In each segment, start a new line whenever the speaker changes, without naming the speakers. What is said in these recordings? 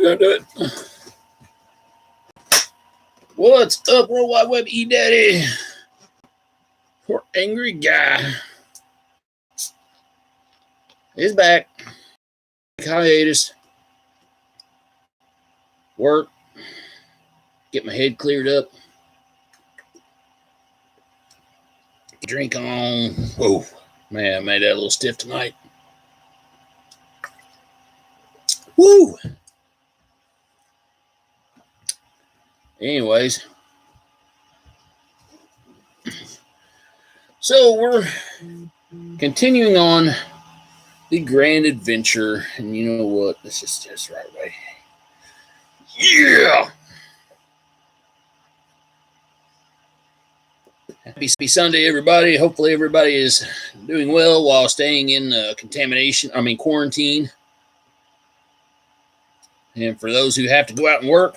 gonna do it. What's up, World Wide Web E-Daddy? Poor angry guy. He's back. Hiatus. Work. Get my head cleared up. Drink on. Whoa. Man, I made that a little stiff tonight. Woo! Anyways. So we're continuing on the grand adventure. And you know what? This is just right away. Yeah! Happy Sunday, everybody. Hopefully everybody is doing well while staying in quarantine. And for those who have to go out and work,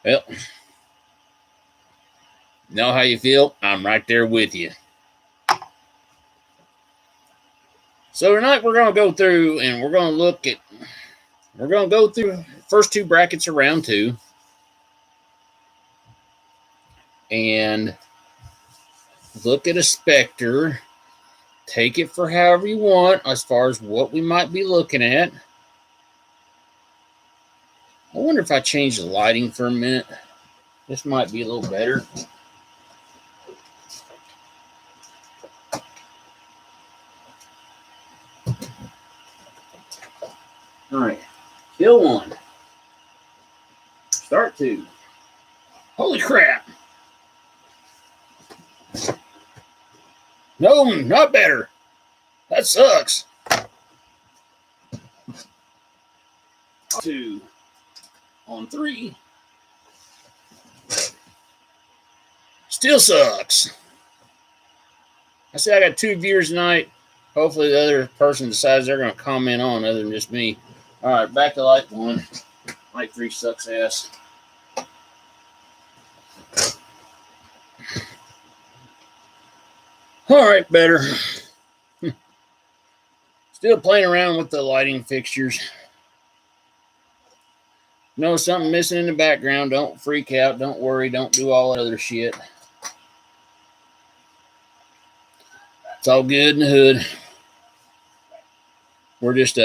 well, know how you feel? I'm right there with you. So tonight we're going to go through and we're going to go through the first two brackets of round two. And look at a Spectre. Take it for however you want as far as what we might be looking at. I wonder if I change the lighting for a minute. This might be a little better. All right. Kill one. Start two. Holy crap. No, not better. That sucks. Two. On three. Still sucks. I say I got 2 viewers tonight. Hopefully the other person decides they're going to comment on other than just me. All right, back to light one. Light three sucks ass. All right, better. Still playing around with the lighting fixtures. Know something missing in the background. Don't freak out. Don't worry. Don't do all that other shit. It's all good in the hood. We're just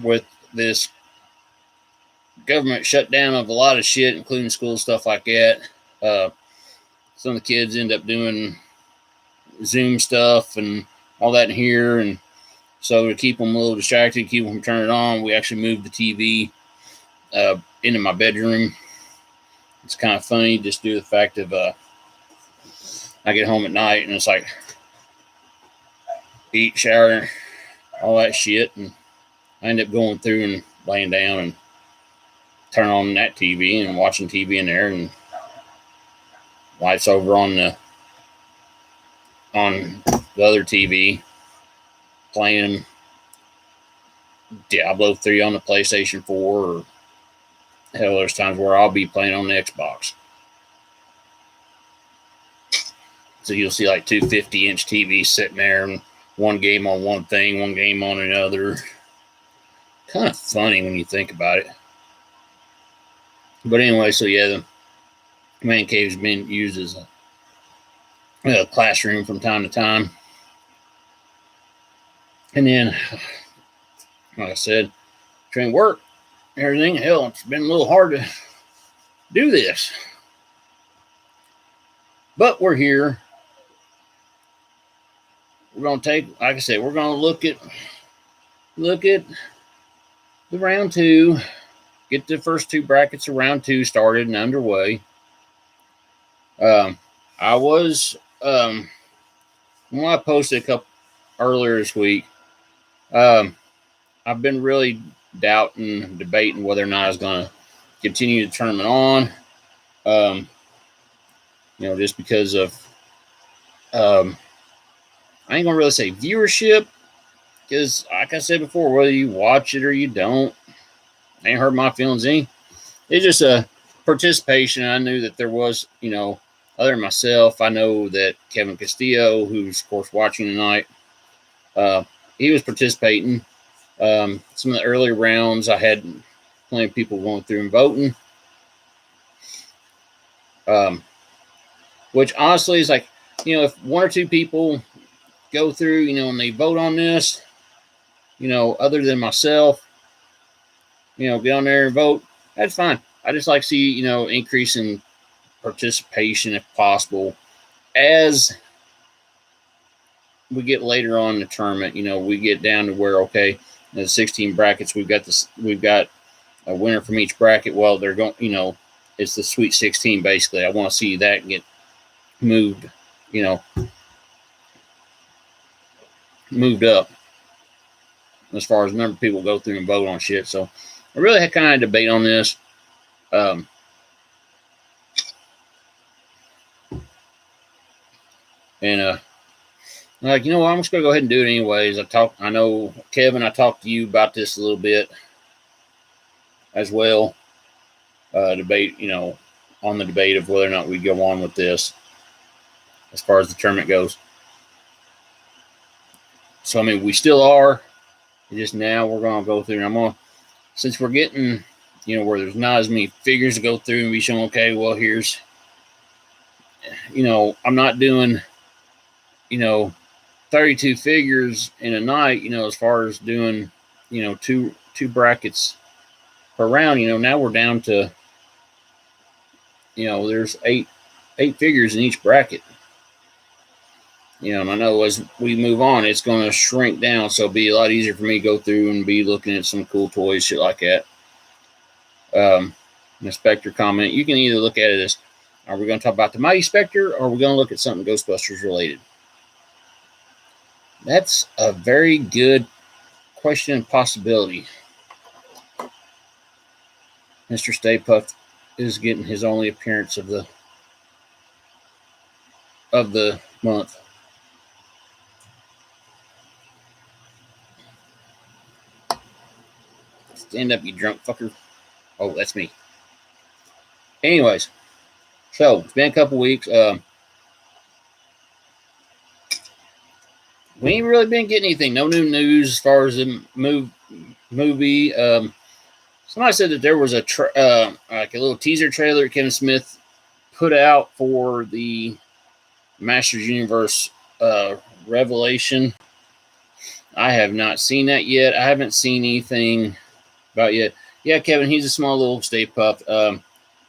with this government shutdown of a lot of shit, including school stuff like that. Some of the kids end up doing Zoom stuff and all that in here, and so to keep them a little distracted, keep them from turning it on, we actually moved the TV into my bedroom. It's kind of funny just due to the fact of I get home at night and it's like eat, shower, all that shit, and I end up going through and laying down and turn on that TV and watching TV in there, and lights over on the other TV playing Diablo 3 on the PlayStation 4, or hell, there's times where I'll be playing on the Xbox. So you'll see like 2 50-inch TVs sitting there, and one game on one thing, one game on another. Kind of funny when you think about it. But anyway, so yeah, the man cave's been used as a classroom from time to time. And then, like I said, train work, everything. Hell, it's been a little hard to do this. But we're here. We're going to take, like I said, we're going to look at the round two, get the first two brackets of round two started and underway. I was, when I posted a couple earlier this week, I've been really doubting, debating whether or not I was going to continue the tournament on. Just because of, I ain't going to really say viewership, because like I said before, whether you watch it or you don't, ain't hurt my feelings any. It's just a participation. I knew that there was, other than myself, I know that Kevin Castillo, who's of course watching tonight, he was participating. Some of the early rounds, I had plenty of people going through and voting. Which honestly is like, if one or two people go through, and they vote on this, other than myself, get on there and vote, that's fine. I just like to see, increase in participation if possible. As we get later on in the tournament, we get down to where, okay, the 16 brackets, we've got a winner from each bracket. Well, they're going, it's the Sweet 16 basically. I want to see that get moved, moved up as far as the number of people go through and vote on shit. So I really had kind of debate on this. And like, what, I'm just gonna go ahead and do it anyways. I know Kevin, I talked to you about this a little bit as well. Debate, on the debate of whether or not we go on with this as far as the tournament goes. So I mean, we still are. Just now we're gonna go through, and I'm gonna, since we're getting, where there's not as many figures to go through and be shown, okay, well, here's, I'm not doing, 32 figures in a night, as far as doing, two brackets per round. Now we're down to, there's eight figures in each bracket. And I know as we move on, it's going to shrink down, so it'll be a lot easier for me to go through and be looking at some cool toys, shit like that. The Spectre comment, you can either look at it as, are we going to talk about the Mighty Spectre, or are we going to look at something Ghostbusters related? That's a very good question and possibility. Mr. Stay Puft is getting his only appearance of the month. Stand up, you drunk fucker. Oh, that's me. Anyways, so it's been a couple weeks. We ain't really been getting anything. No new news as far as the movie. Somebody said that there was like a little teaser trailer Kevin Smith put out for the Masters Universe Revelation. I have not seen that yet. I haven't seen anything about yet. Yeah, Kevin, he's a small little Stay Puft,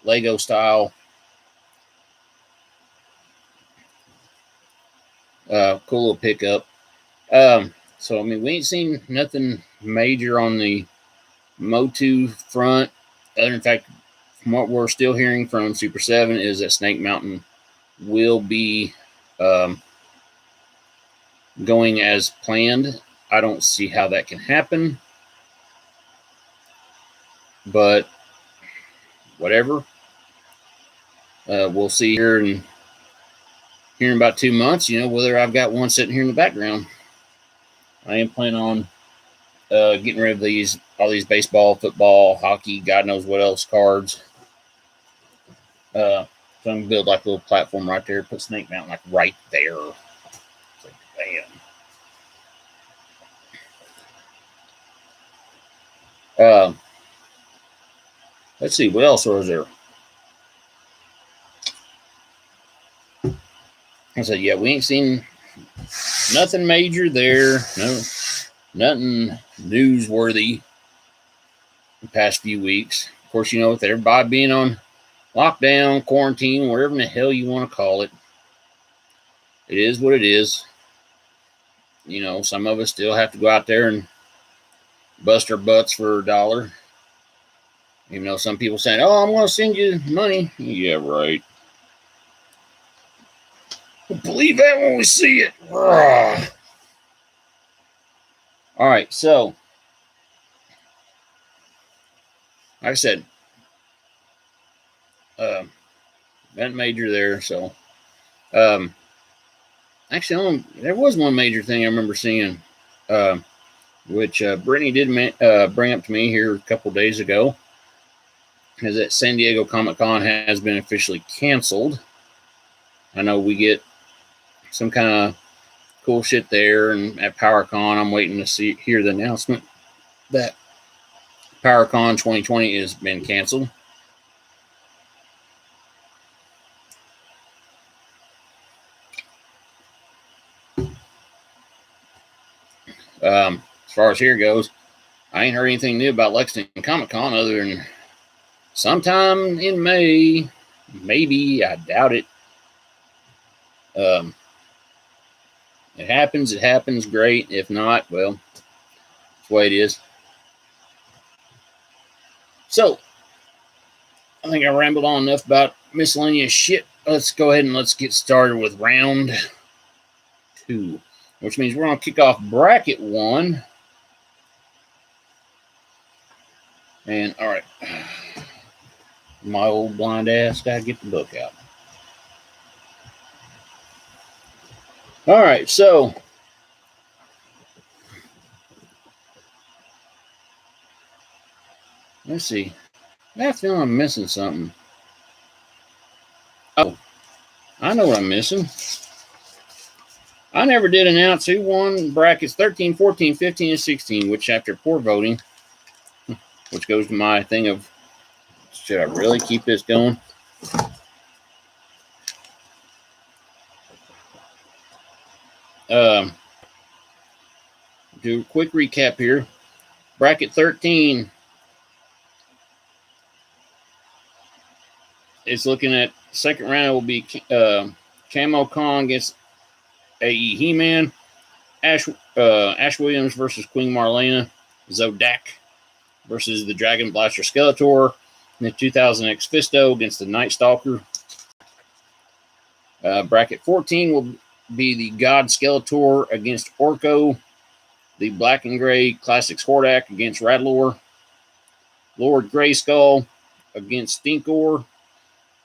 Lego style. Cool little pickup. So, I mean, we ain't seen nothing major on the Motu front. In fact, from what we're still hearing from Super 7 is that Snake Mountain will be going as planned. I don't see how that can happen. But whatever. We'll see here in about 2 months, whether I've got one sitting here in the background. I am planning on getting rid of all these baseball, football, hockey, God knows what else cards. So I'm going to build like a little platform right there, put Snake Mountain like right there. It's like, bam. Let's see, what else was there? I said, yeah, we ain't seen nothing major there. No, nothing newsworthy the past few weeks. Of course, with everybody being on lockdown, quarantine, whatever the hell you want to call it, it is what it is. Some of us still have to go out there and bust our butts for $1. Even though some people saying, oh, I'm going to send you money. Yeah, right. We'll believe that when we see it. All right, so like I said, event major there. So, actually, there was one major thing I remember seeing, which Brittany did bring up to me here a couple of days ago, is that San Diego Comic-Con has been officially canceled. I know we get some kind of cool shit there, and at PowerCon, I'm waiting to hear the announcement that PowerCon 2020 has been canceled. As far as here goes, I ain't heard anything new about Lexington Comic Con other than sometime in May. Maybe, I doubt it. It happens, great. If not, well, that's the way it is. So, I think I rambled on enough about miscellaneous shit. Let's go ahead and let's get started with round 2, which means we're going to kick off bracket 1. And, all right, my old blind ass got to get the book out. All right, so let's see. I feel I'm missing something. Oh, I know what I'm missing. I never did announce who won brackets 13, 14, 15, and 16, which after poor voting, which goes to my thing of, should I really keep this going? Do a quick recap here. Bracket 13 is looking at second round will be Camo Kong against A.E. He-Man, Ash Williams versus Queen Marlena, Zodak versus the Dragon Blaster Skeletor, and the 2000X Fisto against the Night Stalker. Bracket 14 will be the God Skeletor against Orko, the Black and Gray Classics Hordak against Radlor, Lord Grayskull against Stinkor,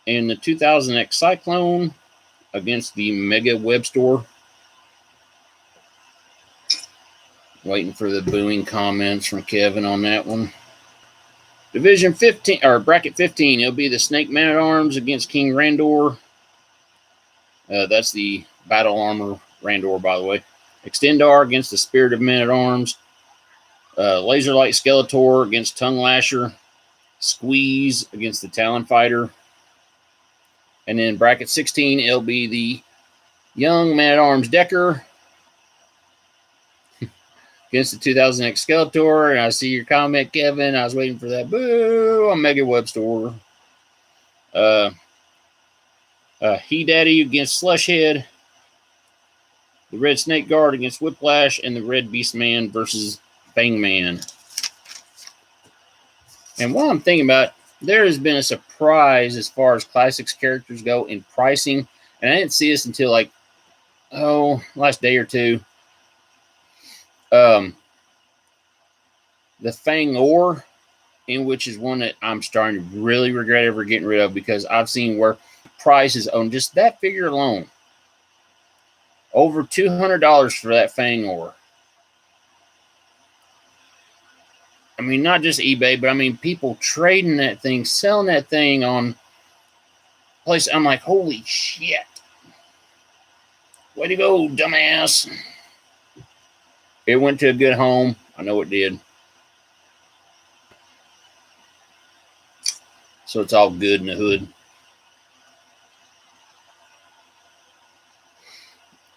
and the 2000X Cyclone against the Mega Webstore. Waiting for the booing comments from Kevin on that one. Division 15, or bracket 15, it'll be the Snake Man-at-Arms against King Randor. That's the Battle Armor Randor, by the way. Extendar against the Spirit of Men-at-Arms. Laserlight Skeletor against Tongue Lasher. Squeeze against the Talon Fighter. And then bracket 16, it'll be the Young Man-at-Arms Decker against the 2000X Skeletor. And I see your comment, Kevin. I was waiting for that. Boo! On Mega Webstore. He Daddy against Slushhead. The Red Snake Guard against Whiplash. And the Red Beast Man versus Bangman. And while I'm thinking about it, there has been a surprise as far as classics characters go in pricing. And I didn't see this until last day or two. The Fang-Or, in which is one that I'm starting to really regret ever getting rid of, because I've seen where prices on just that figure alone over $200 for that Fang-Or. I mean, not just eBay, but I mean people trading that thing, selling that thing on place. I'm like, holy shit. Way to go, dumbass. It went to a good home. I know it did. So it's all good in the hood.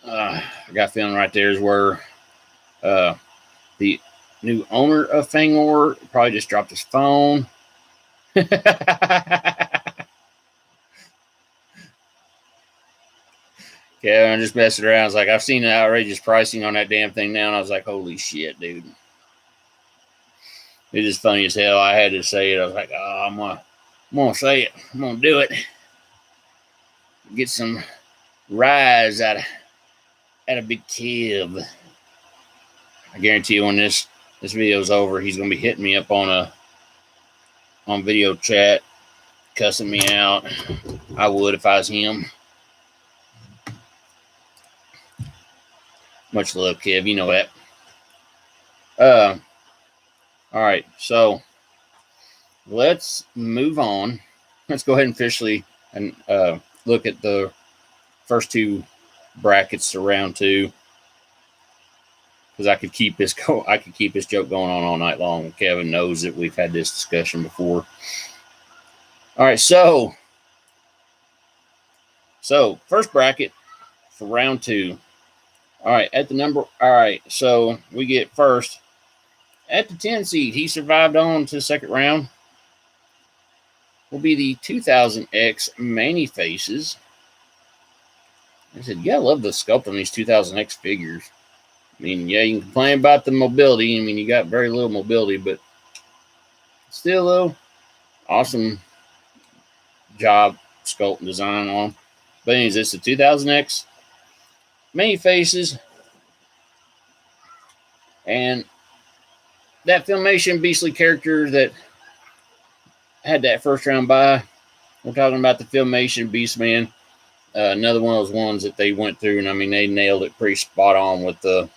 I got a feeling right there is where the new owner of Fang-Or probably just dropped his phone. Yeah, I'm just messing around. I was like, I've seen the outrageous pricing on that damn thing now, and I was like, holy shit, dude. It is funny as hell. I had to say it. I was like, oh, I'm gonna say it. I'm gonna do it. Get some rise out of Big Kev. I guarantee you when this video's over, he's gonna be hitting me up on video chat, cussing me out. I would if I was him. Much love, Kev. You know that. All right, so let's move on. Let's go ahead and officially look at the first two brackets to round two, because I could keep this joke going on all night long. Kevin knows that we've had this discussion before. All right, so first bracket for round two. All right, so we get first at the 10 seed. He survived on to the second round. Will be the 2000X Man-E-Faces. I said, yeah, I love the sculpt on these 2000X figures. I mean, yeah, you can complain about the mobility. I mean, you got very little mobility, but still, though, awesome job sculpt and design on. But anyways, it's the 2000X Man-E-Faces. And that Filmation Beastly character that had that first round bye, we're talking about the Filmation Beastman. Another one of those ones that they went through, and I mean, they nailed it pretty spot on with the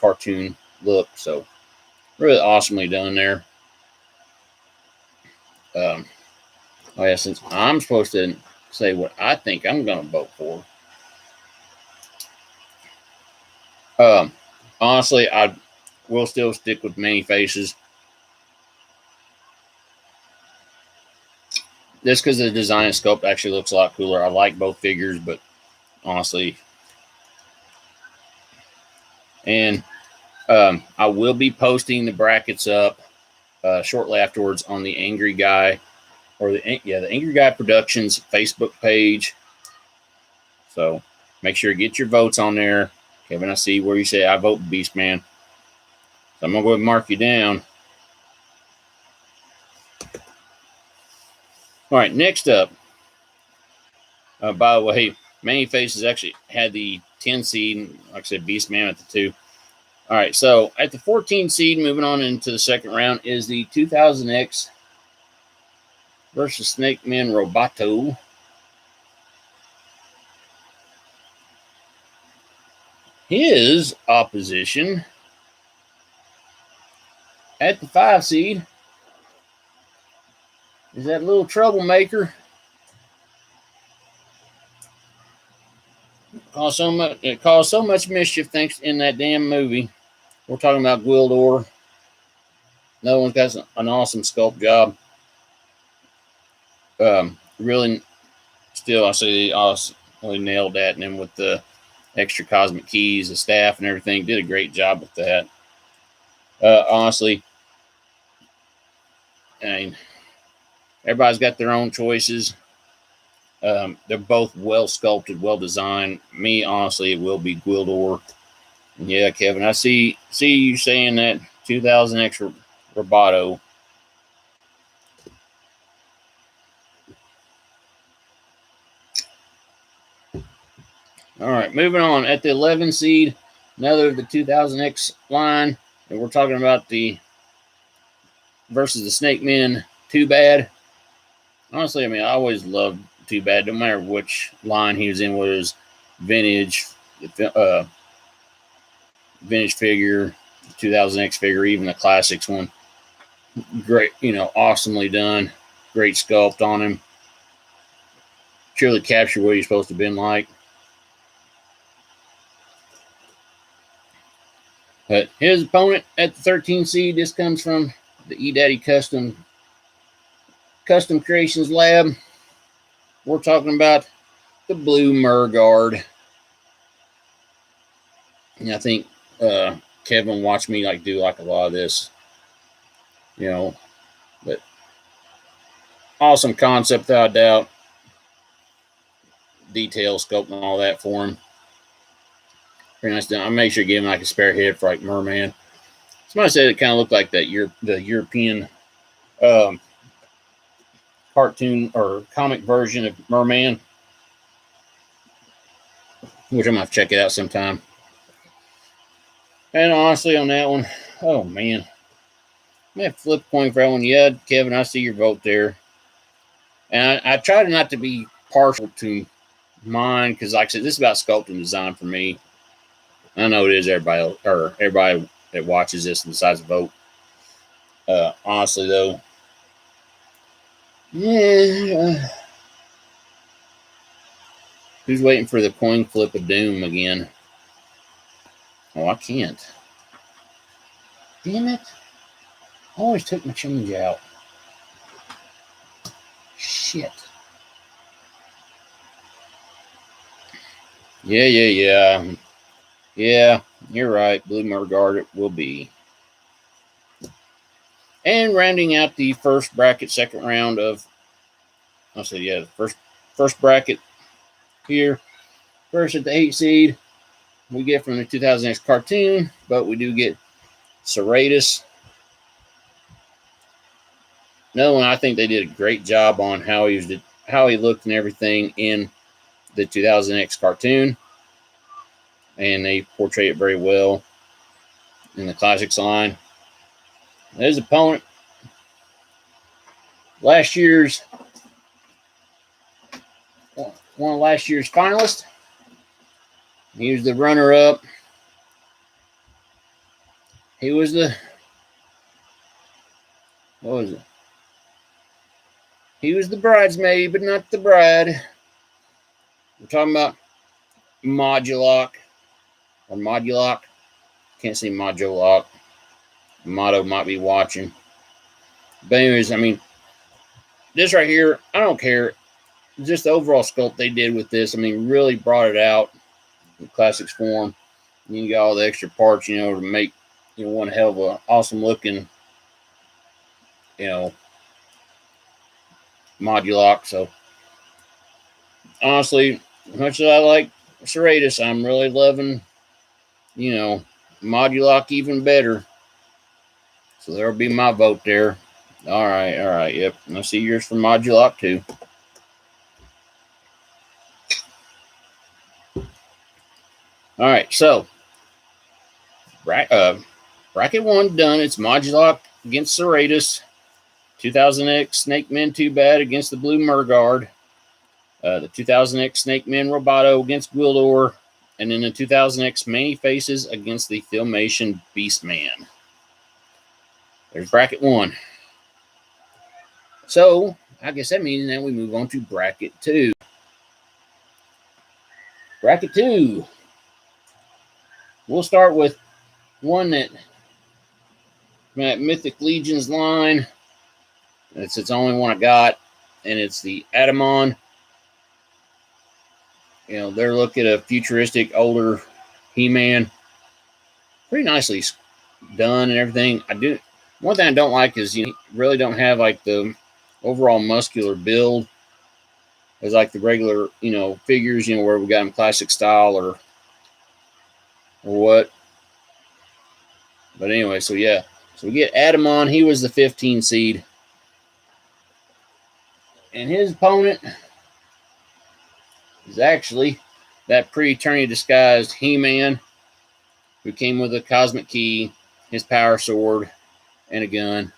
cartoon look. So, really awesomely done there. Oh yeah, since I'm supposed to say what I think I'm going to vote for. Honestly, I will still stick with Man-E-Faces. Just because the design and sculpt actually looks a lot cooler. I like both figures, but honestly, and I will be posting the brackets up shortly afterwards on the Angry Guy, or the Angry Guy Productions Facebook page. So make sure to get your votes on there. Kevin, I see where you say I vote Beastman. So I'm going to go ahead and mark you down. All right, next up. By the way, Man-E-Faces actually had the 10 seed. Like I said, Beastman at the 2. All right, so at the 14 seed, moving on into the second round, is the 2000X versus Snake Man Roboto. His opposition at the 5 seed is that little troublemaker. It caused so much mischief thanks in that damn movie. We're talking about Gwildor. Another one's got an awesome sculpt job. Really, still, I say they awesomely nailed that. And then with the extra cosmic keys, the staff, and everything, did a great job with that. Honestly, I mean, everybody's got their own choices. They're both well sculpted, well designed. Me, honestly, it will be Gwildor. And yeah, Kevin, I see you saying that 2000X Roboto. All right, moving on. At the 11 seed, another of the 2000X line, and we're talking about the versus the Snake Men. Too Bad. Honestly, I mean, I always loved Too Bad, no matter which line he was in, whether it was vintage, vintage figure, 2000X figure, even the classics one. Great, awesomely done. Great sculpt on him. Truly captured what he's supposed to have been like. But his opponent at the 13 seed, this comes from the E-Daddy Custom Creations Lab. We're talking about the Blue Murguard. And I think Kevin watched me do a lot of this, but awesome concept without a doubt. Detail, scope, and all that for him. Very nice done. I made sure to give him a spare head for Merman. Somebody said it kind of looked like that the European cartoon or comic version of Merman, which I'm going to have to check it out sometime. And honestly, on that one, oh man, I'm going to have to flip a coin for that one. Yeah, Kevin, I see your vote there. And I try not to be partial to mine because, like I said, this is about sculpting design for me. I know it is everybody that watches this and decides to vote. Honestly, though, yeah. Who's waiting for the coin flip of doom again? Oh, I can't. Damn it. I always took my change out. Shit. Yeah. Yeah, you're right. Blue Murguard it will be. And rounding out the first bracket, second round of, I'll say, yeah, the first bracket here. First at the 8 seed, we get from the 2000X cartoon, but we do get Serratus. Another one, I think they did a great job on how he looked and everything in the 2000X cartoon, and they portray it very well in the Classics line. His opponent, one of last year's finalists. He was the runner-up. He was the, what was it? He was the bridesmaid, but not the bride. We're talking about Modulock, or Modulock. Can't say Modulock. Motto might be watching. But anyways, I mean, this right here, I don't care. Just the overall sculpt they did with this, I mean, really brought it out in Classics form. You got all the extra parts, to make, one hell of a awesome looking, Modulock. So, honestly, as much as I like Serratus, I'm really loving, Modulock even better. So there'll be my vote there. All right. Yep. And I see yours for Modulock too. All right. So bracket 1 done. It's Modulock against Serratus. 2000X Snake Men Too Bad against the Blue Murguard. The 2000X Snake Men Roboto against Gwildor. And then the 2000X Many Faces against the Filmation Beastman. There's bracket 1. So, I guess that means now we move on to bracket 2. Bracket 2. We'll start with one that Mythic Legions line. It's its only one I got, and it's the Atamon. They're looking at a futuristic, older He-Man. Pretty nicely done and everything. One thing I don't like is you really don't have like the overall muscular build as like the regular, figures, where we got them classic style or what. But anyway, so yeah. So we get Atamon. He was the 15 seed. And his opponent is actually that pre-Eternity disguised He-Man who came with a cosmic key, his power sword, and a gun.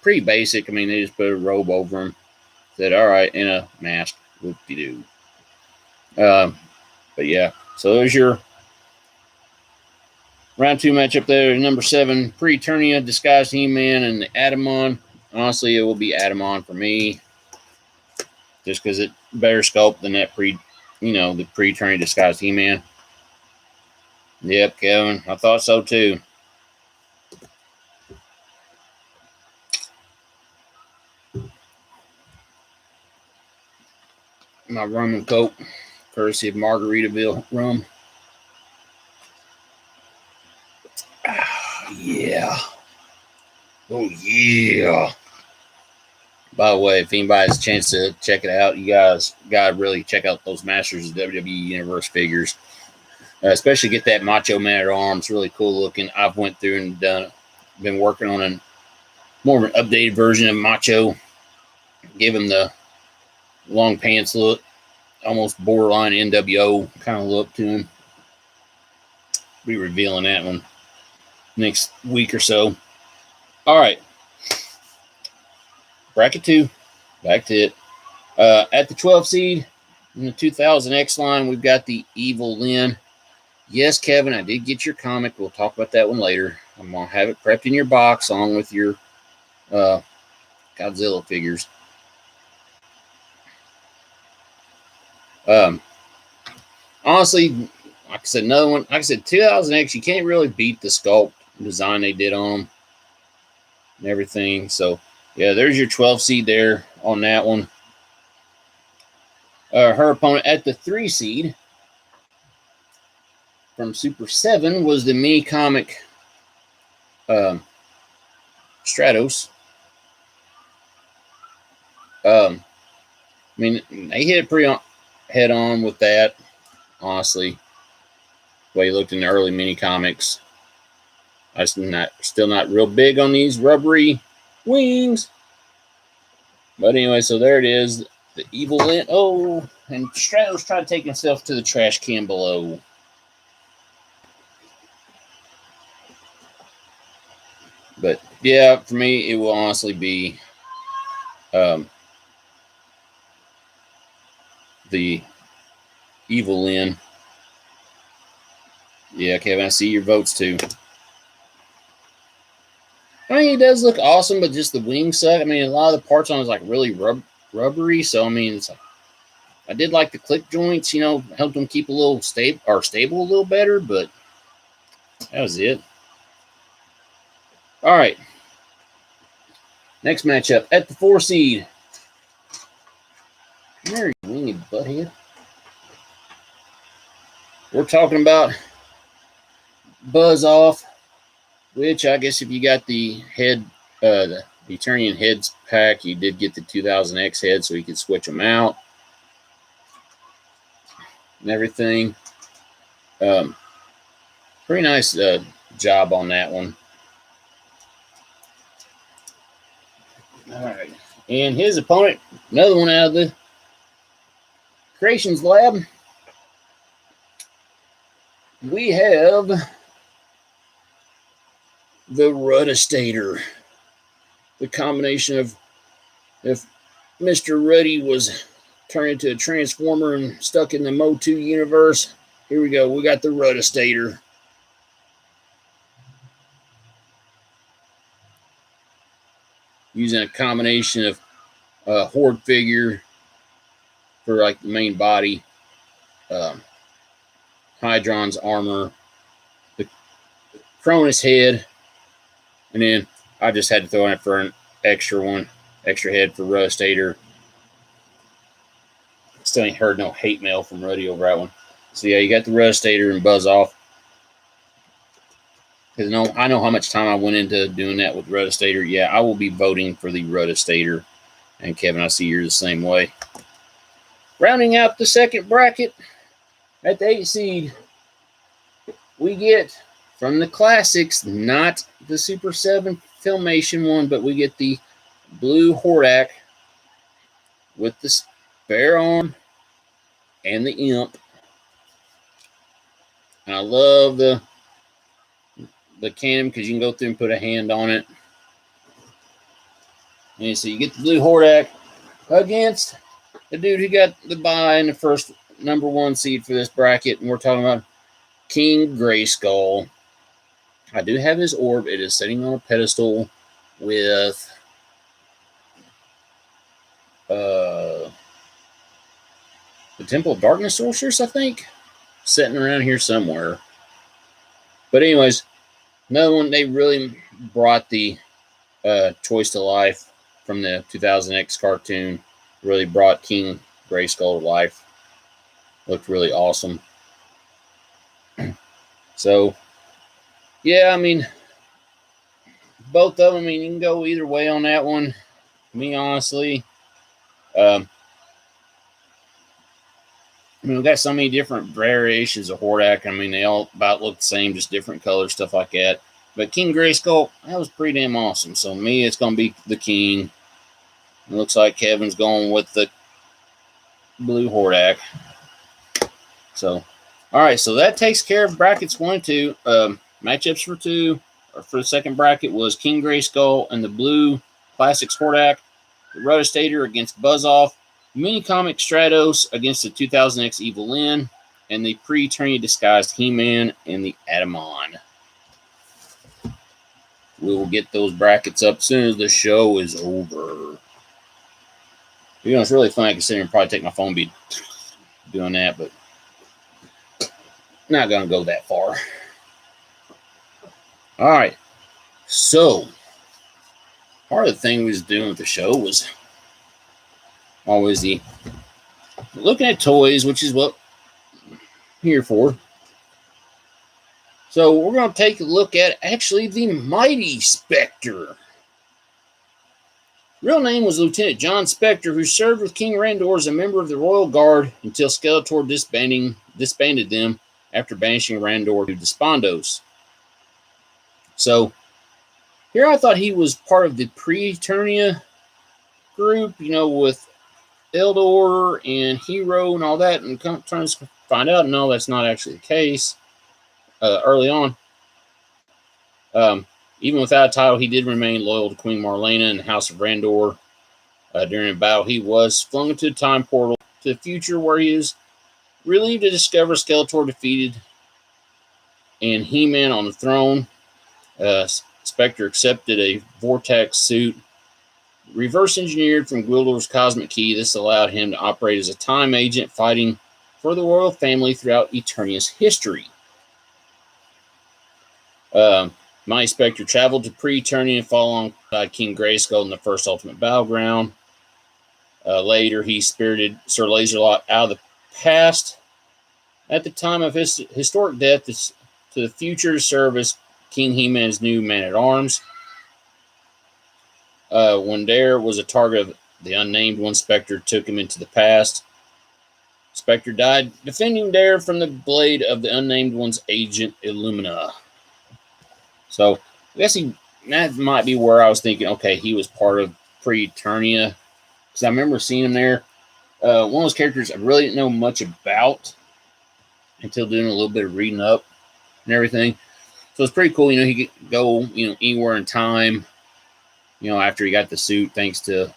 Pretty basic. I mean, they just put a robe over him. Said, all right, and a mask. Whoop-de-doo. But yeah, so there's your round 2 matchup there. Number 7, Pre-Eternia disguised He-Man and the Atamon. Honestly, it will be Atamon for me. Just because it better sculpt than that the Pre-Eternia disguised He-Man. Yep, Kevin. I thought so too. My rum and coke, courtesy of Margaritaville rum. Yeah. Oh, yeah. By the way, if anybody has a chance to check it out, you guys got to really check out those Masters of WWE Universe figures. Especially get that Macho Man at Arms. Really cool looking. I've went through and been working on a more of an updated version of Macho. Give him the long pants look. Almost borderline NWO kind of look to him. Be revealing that one next week or so. All right. Bracket 2. Back to it. At the 12 seed in the 2000X line, we've got the Evil Lyn. Yes, Kevin, I did get your comic. We'll talk about that one later. I'm going to have it prepped in your box along with your Godzilla figures. honestly, like I said, another one. Like I said, 2000X, you can't really beat the sculpt design they did on them and everything. So, yeah, there's your 12 seed there on that one. Her opponent at the 3 seed from Super 7 was the mini comic Stratos. I mean, they hit it pretty head on with that, honestly. The way he looked in the early mini comics. I'm still not real big on these rubbery wings. But anyway, so there it is. The Evil Lyn. Oh, and Stratos tried to take himself to the trash can below. But yeah, for me, it will honestly be the Evil Lyn. Yeah, Kevin, I see your votes too. I mean, he does look awesome, but just the wings suck. I mean, a lot of the parts on it is like really rubbery. So I mean, it's like, I did like the click joints. You know, helped them keep a little stable a little better. But that was it. All right. Next matchup at the 4 seed. Come here, you winged butthead. We're talking about Buzz Off, which I guess if you got the head, the Eternian heads pack, you did get the 2000X head, so you could switch them out and everything. Pretty nice job on that one. All right. And his opponent, another one out of the Creations Lab. We have the Ruddistator. The combination of if Mr. Ruddy was turned into a Transformer and stuck in the Motu universe, here we go. We got the Ruddistator. Using a combination of Horde figure for like the main body, Hydron's armor, the Cronus head, and then I just had to throw in it for an extra head for Ruddistator. Still ain't heard no hate mail from Ruddy over that one. So yeah, you got the Ruddistator and Buzz Off. Because I know how much time I went into doing that with Ruddistator. Yeah, I will be voting for the Ruddistator. And Kevin, I see you're the same way. Rounding out the second bracket at the 8 seed, we get from the classics, not the Super 7 Filmation one, but we get the blue Hordak with the spare arm and the imp. And I love the cannon because you can go through and put a hand on it. And so you get the blue Hordak against the dude who got the bye in the first number 1 seed for this bracket. And we're talking about King Grayskull. I do have his orb. It is sitting on a pedestal with the Temple of Darkness Sorceress, I think, sitting around here somewhere. But anyways, another one, they really brought the choice to life from the 2000X cartoon. Really brought King Grayskull to life. Looked really awesome. So, yeah, I mean, both of them, I mean, you can go either way on that one. Me, honestly. I mean, we've got so many different variations of Hordak. I mean, they all about look the same, just different colors, stuff like that. But King Grayskull, that was pretty damn awesome. So, me, it's going to be the King. It looks like Kevin's going with the blue Hordak. So, all right. So, that takes care of brackets 1 and 2. Matchups for 2, or for the second bracket, was King Grayskull and the blue Classics Hordak. The Ruddistator against Buzz Off. Mini Comic Stratos against the 2000X Evil Lyn, and the pre-Eternia disguised He-Man and the Atamon. We will get those brackets up as soon as the show is over. You know, it's really fun. I can sit here and probably take my phone and be doing that, but not going to go that far. All right. So, part of the thing we was doing with the show was always the looking at toys, which is what I'm here for. So, we're going to take a look at actually the Mighty Spectre. Real name was Lieutenant John Spectre, who served with King Randor as a member of the Royal Guard until Skeletor disbanded them after banishing Randor to Despondos. So, here I thought he was part of the pre-Eternia group, with Eldor and Hero and all that, and trying to find out, no, that's not actually the case early on. Even without a title, he did remain loyal to Queen Marlena and the House of Randor. During a battle, he was flung into a time portal to the future where he is relieved to discover Skeletor defeated and He-Man on the throne. Spectre accepted a Vortex suit, reverse engineered from Gwildor's cosmic key. This allowed him to operate as a time agent, fighting for the royal family throughout Eternia's history. Mighty Spectre traveled to pre-Eternia and fought alongside King Grayskull in the first Ultimate Battleground. Later, he spirited Sir Laser-Lot out of the past at the time of his historic death to the future to serve as King He-Man's new man-at-arms. When Dare was a target of the Unnamed One, Spectre took him into the past. Spectre died defending Dare from the blade of the Unnamed One's agent, Illumina. So, I guess that might be where I was thinking, okay, he was part of pre-Eternia. Because I remember seeing him there. One of those characters I really didn't know much about until doing a little bit of reading up and everything. So it's pretty cool. He could go, anywhere in time, after he got the suit, thanks to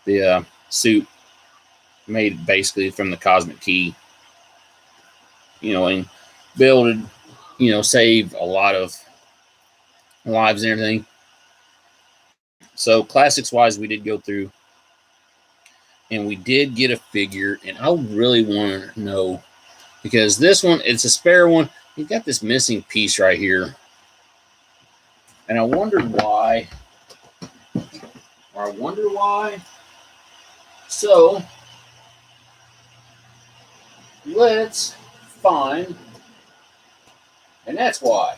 the suit made basically from the cosmic key, and be able to, save a lot of lives and everything. So classics-wise, we did go through, and we did get a figure, and I really want to know, because this one, it's a spare one. You've got this missing piece right here. And I wondered why. So, let's find, and that's why.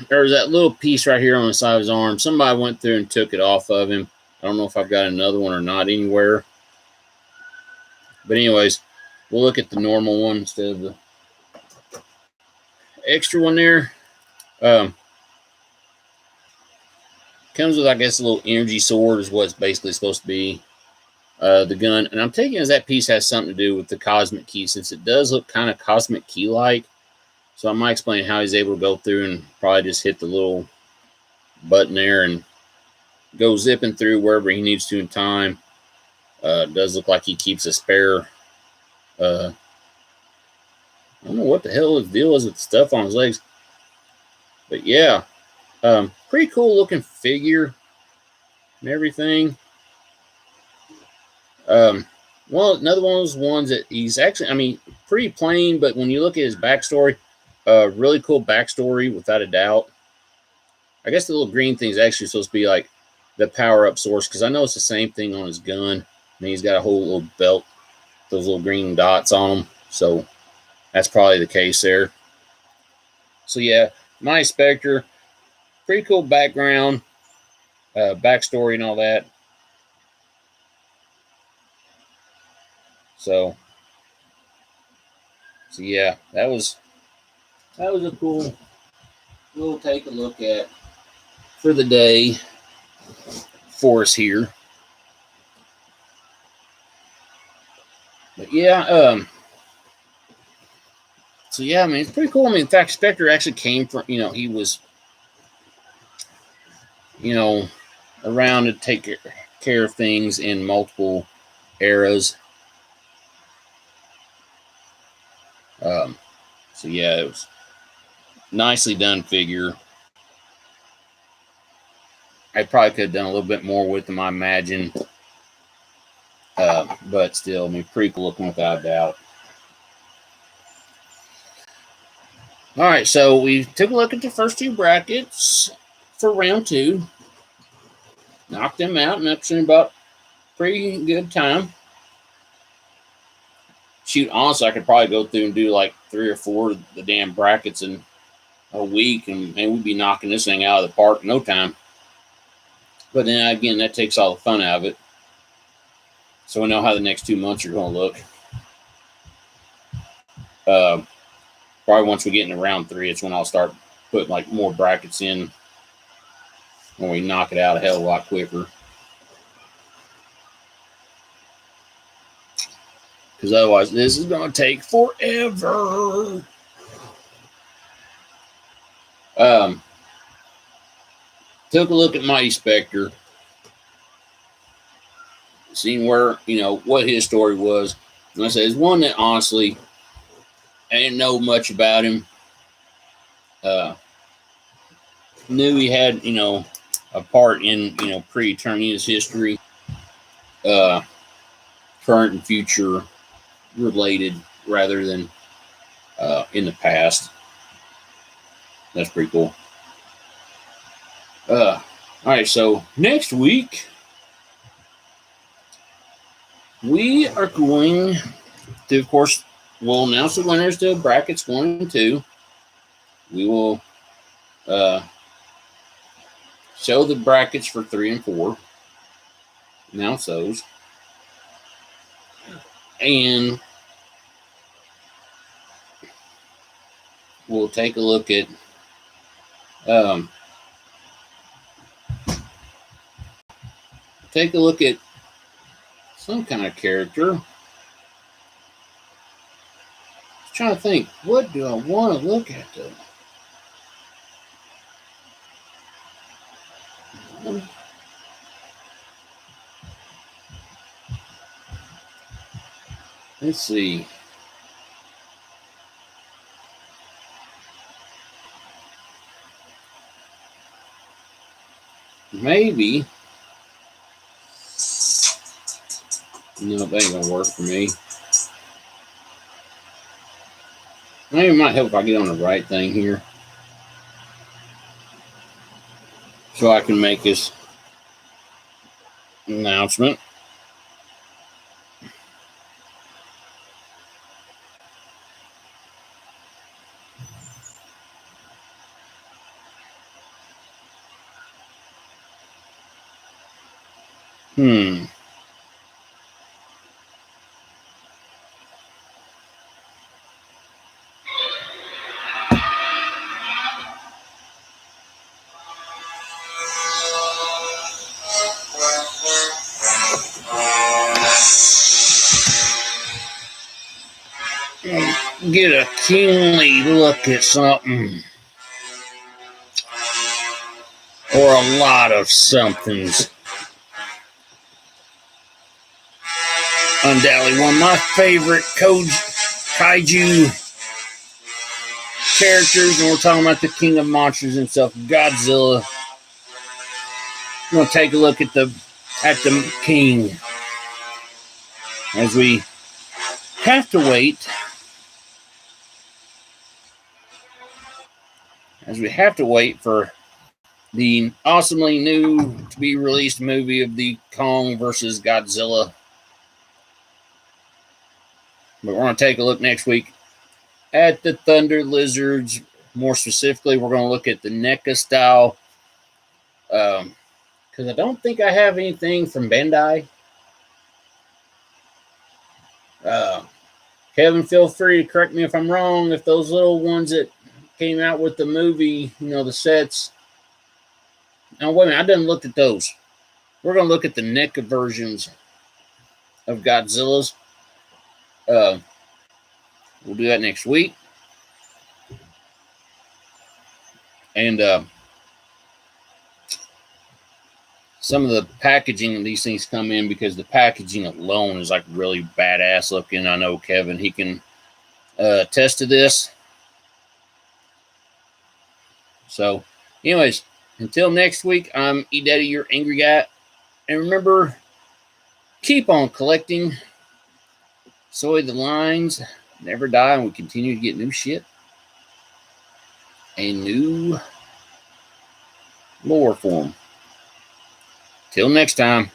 There's that little piece right here on the side of his arm. Somebody went through and took it off of him. I don't know if I've got another one or not anywhere. But anyways, we'll look at the normal one instead of the extra one there. Comes with, I guess, a little energy sword is what it's basically supposed to be. The gun. And I'm taking as that piece has something to do with the cosmic key, since it does look kind of cosmic key-like. So I might explain how he's able to go through and probably just hit the little button there and go zipping through wherever he needs to in time. It does look like he keeps a spare. I don't know what the hell his deal is with the stuff on his legs. But yeah, pretty cool looking figure and everything. Another one of those ones that he's actually, pretty plain, but when you look at his backstory, really cool backstory without a doubt. I guess the little green thing is actually supposed to be like the power-up source, because I know it's the same thing on his gun. And he's got a whole little belt, those little green dots on them. So that's probably the case there. So yeah, Mighty Spectre, pretty cool background, backstory and all that. So yeah, that was a cool little take a look at for the day for us here. But yeah, so yeah, it's pretty cool. In fact, Spectre actually came from, he was, around to take care of things in multiple eras. So yeah, it was nicely done figure. I probably could have done a little bit more with them, I imagine. But still, I mean, pretty cool looking without a doubt. All right, so we took a look at the first two brackets for round two. Knocked them out in about pretty good time. Shoot, honestly, I could probably go through and do like 3 or 4 of the damn brackets in a week, and we'd be knocking this thing out of the park in no time. But then again, that takes all the fun out of it. So we know how the next 2 months are going to look. Probably once we get into round 3, it's when I'll start putting like more brackets in, when we knock it out a hell of a lot quicker. Because otherwise, this is going to take forever. Took a look at Mighty Spectre, seen where, what his story was. And I said, it's one that honestly, I didn't know much about him. Knew he had, a part in, pre-Eternia's history, current and future related rather than in the past. That's pretty cool. All right, so next week we are going to, of course, we'll announce the winners to brackets 1 and 2. We will show the brackets for 3 and 4. Announce those. And we'll take a look at some kind of character. I'm trying to think, what do I want to look at though? Let's see. Maybe. No, that ain't gonna work for me. Maybe it might help if I get on the right thing here, so I can make this announcement. Get a keenly look at something, or a lot of somethings. Undoubtedly one of my favorite kaiju characters, and we're talking about the king of monsters himself, Godzilla. We're going to take a look at the king, as we have to wait. For the awesomely new to be released movie of the Kong versus Godzilla. But we're going to take a look next week at the Thunder Lizards. More specifically, we're going to look at the NECA style. Because I don't think I have anything from Bandai. Kevin, feel free to correct me if I'm wrong. If those little ones that came out with the movie, the sets. Now, wait a minute, I didn't look at those. We're going to look at the NECA versions of Godzilla's. We'll do that next week. And some of the packaging these things come in, because the packaging alone is like really badass looking. I know Kevin, he can attest to this. So, anyways, until next week, I'm E Daddy, your angry guy. And remember, keep on collecting. Soy the lines never die, and we continue to get new shit and new lore for them. Till next time.